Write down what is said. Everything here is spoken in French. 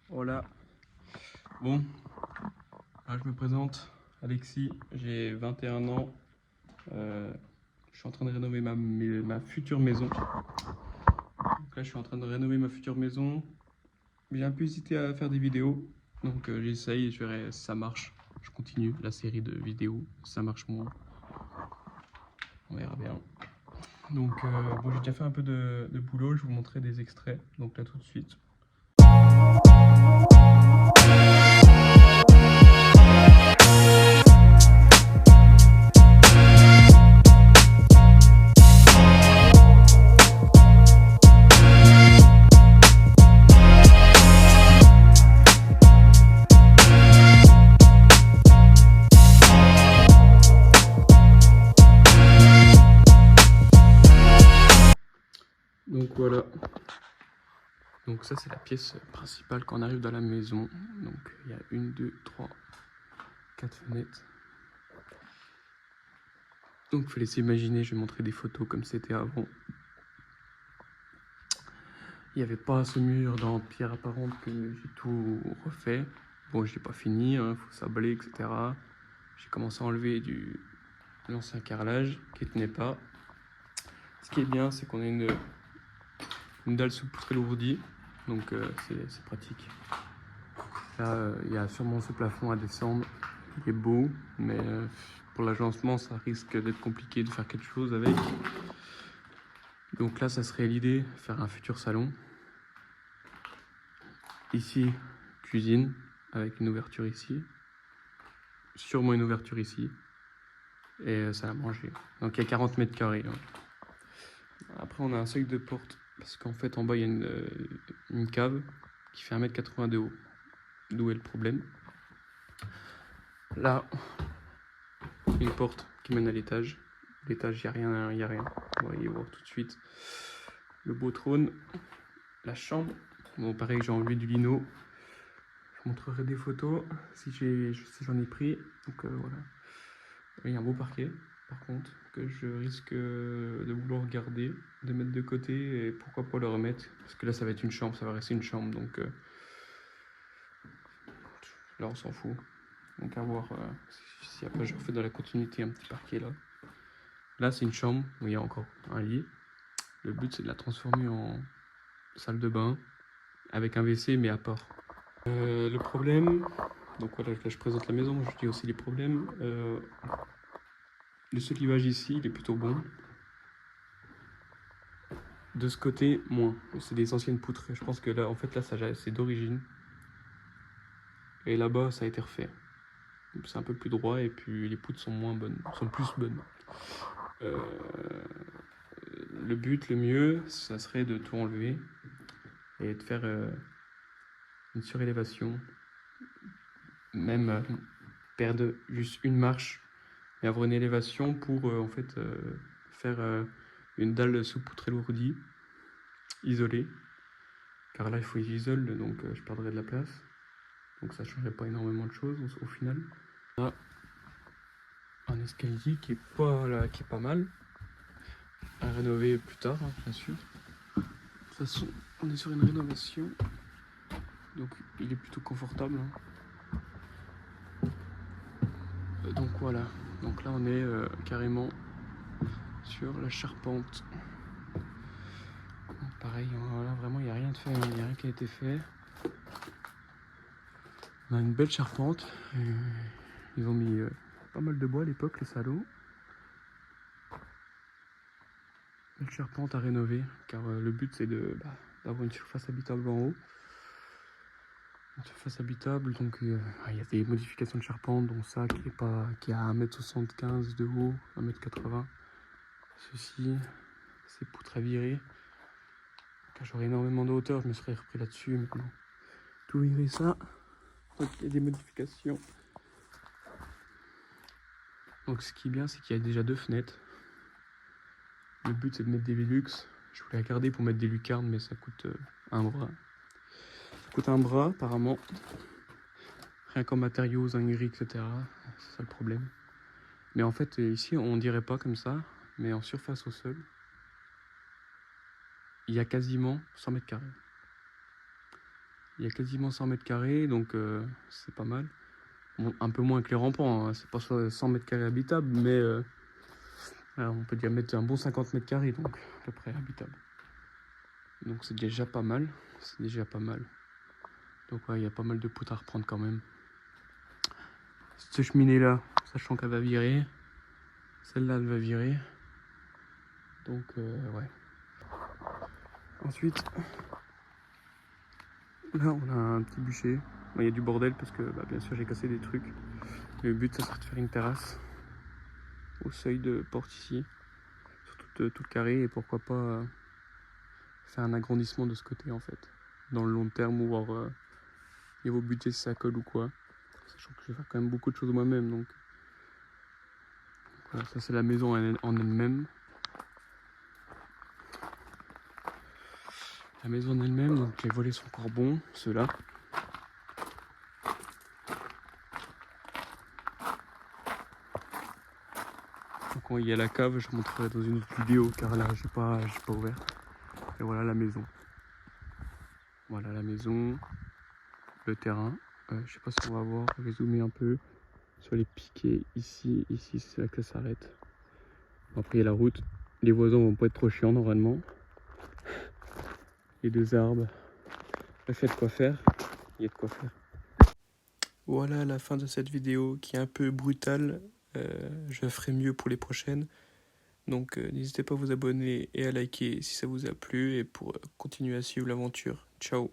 Voilà. Bon, là, je me présente, Alexis, j'ai 21 ans. Je suis en train de rénover ma future maison. Donc là, je suis en train de rénover ma future maison. J'ai un peu hésité à faire des vidéos. Donc j'essaye et je verrai si ça marche. Je continue la série de vidéos. Si ça marche moins, on verra bien. Donc bon, j'ai déjà fait un peu de boulot. Je vais vous montrer des extraits. Donc là, tout de suite. Donc voilà. Donc ça c'est la pièce principale quand on arrive dans la maison. Donc il y a 1, 2, 3, 4 fenêtres. Donc il faut laisser imaginer, je vais montrer des photos comme c'était avant. Il n'y avait pas ce mur dans pierre apparente que j'ai tout refait. Bon, je n'ai pas fini, il faut sabler, etc. J'ai commencé à enlever l'ancien carrelage qui ne tenait pas. Ce qui est bien, c'est qu'on a une dalle sous-poutre alourdie, donc c'est pratique. Là, il y a sûrement ce plafond à descendre. Il est beau, mais pour l'agencement, ça risque d'être compliqué de faire quelque chose avec. Donc là, ça serait l'idée, faire un futur salon. Ici, cuisine, avec une ouverture ici. Sûrement une ouverture ici. Et ça à manger. Donc il y a 40 mètres carrés. Après, on a un seuil de porte. Parce qu'en fait, en bas, il y a une cave qui fait 1,80 m de haut. D'où est le problème. Là, une porte qui mène à l'étage. L'étage, il n'y a rien. Vous voyez voir tout de suite. Le beau trône. La chambre. Bon, pareil, j'ai enlevé du lino. Je montrerai des photos si j'en ai pris. Donc voilà. Il y a un beau parquet, par contre, que je risque de vouloir garder, de mettre de côté et pourquoi pas le remettre. Parce que là, ça va être une chambre, ça va rester une chambre. Donc là, on s'en fout. Donc à voir si après je refais dans la continuité un petit parquet là. Là, c'est une chambre où il y a encore un lit. Le but, c'est de la transformer en salle de bain avec un WC, mais à part. Le problème, donc voilà, là je présente la maison, je dis aussi les problèmes. Le solivage ici, il est plutôt bon. De ce côté, moins. C'est des anciennes poutres. Je pense que là, en fait, là, c'est d'origine. Et là-bas, ça a été refait. C'est un peu plus droit et puis les poutres sont moins bonnes, sont plus bonnes. Le but, le mieux, ça serait de tout enlever et de faire une surélévation. Même perdre juste une marche et avoir une élévation pour en fait faire une dalle sous poutre alourdie, isolée. Car là, il faut que j'isole, donc je perdrai de la place. Donc ça ne changerait pas énormément de choses au final. On a un escalier qui est pas mal. À rénover plus tard, hein, bien sûr. De toute façon, on est sur une rénovation. Donc il est plutôt confortable. Hein. Donc voilà. Donc là, on est carrément sur la charpente. Donc, pareil, là vraiment, il n'y a rien de fait. Il n'y a rien qui a été fait. On a une belle charpente. Ils ont mis pas mal de bois à l'époque, les salauds. Belle charpente à rénover, car le but c'est d'avoir une surface habitable en haut. Une surface habitable, donc il y a des modifications de charpente, dont ça qui est à 1,75 m de haut, 1,80 m. Ceci, c'est poutres à virer. Car j'aurais énormément de hauteur, je me serais repris là-dessus. Maintenant, tout virer ça. Donc il y a des modifications. Donc ce qui est bien, c'est qu'il y a déjà 2 fenêtres. Le but c'est de mettre des Velux. Je voulais regarder pour mettre des lucarnes, mais ça coûte un bras. Ça coûte un bras apparemment. Rien qu'en matériaux, zinguerie, etc. C'est ça le problème. Mais en fait, ici, on dirait pas comme ça. Mais en surface au sol, il y a quasiment 100 mètres carrés. Il y a quasiment 100 mètres carrés, donc c'est pas mal. Bon, un peu moins que les rampants, hein. C'est pas 100 mètres carrés habitables, mais alors, on peut dire mettre un bon 50 mètres carrés, donc à peu près habitable. Donc c'est déjà pas mal, c'est déjà pas mal. Donc ouais, il y a pas mal de poutres à reprendre quand même. Cette cheminée là, sachant qu'elle va virer, celle-là elle va virer. Donc ouais. Ensuite, là on a un petit bûcher. Bon, il y a du bordel parce que bien sûr j'ai cassé des trucs. Le but ça serait de faire une terrasse au seuil de porte ici, sur tout le carré, et pourquoi pas faire un agrandissement de ce côté en fait, dans le long terme, ou voir niveau budget si ça colle ou quoi. Sachant que je vais faire quand même beaucoup de choses moi-même, donc voilà, ça c'est la maison en elle-même. La maison en elle-même, donc les volets sont encore bons, ceux-là. Donc il y a la cave, je vous montrerai dans une autre vidéo car là j'ai pas ouvert. Et voilà la maison. Voilà la maison, le terrain. Je sais pas si on va voir, je vais zoomer un peu sur les piquets ici, c'est là que ça s'arrête. Après il y a la route, les voisins vont pas être trop chiants normalement. Les deux arbres, bref, il y a de quoi faire, il y a de quoi faire. Voilà la fin de cette vidéo qui est un peu brutale, je ferai mieux pour les prochaines. Donc n'hésitez pas à vous abonner et à liker si ça vous a plu et pour continuer à suivre l'aventure. Ciao!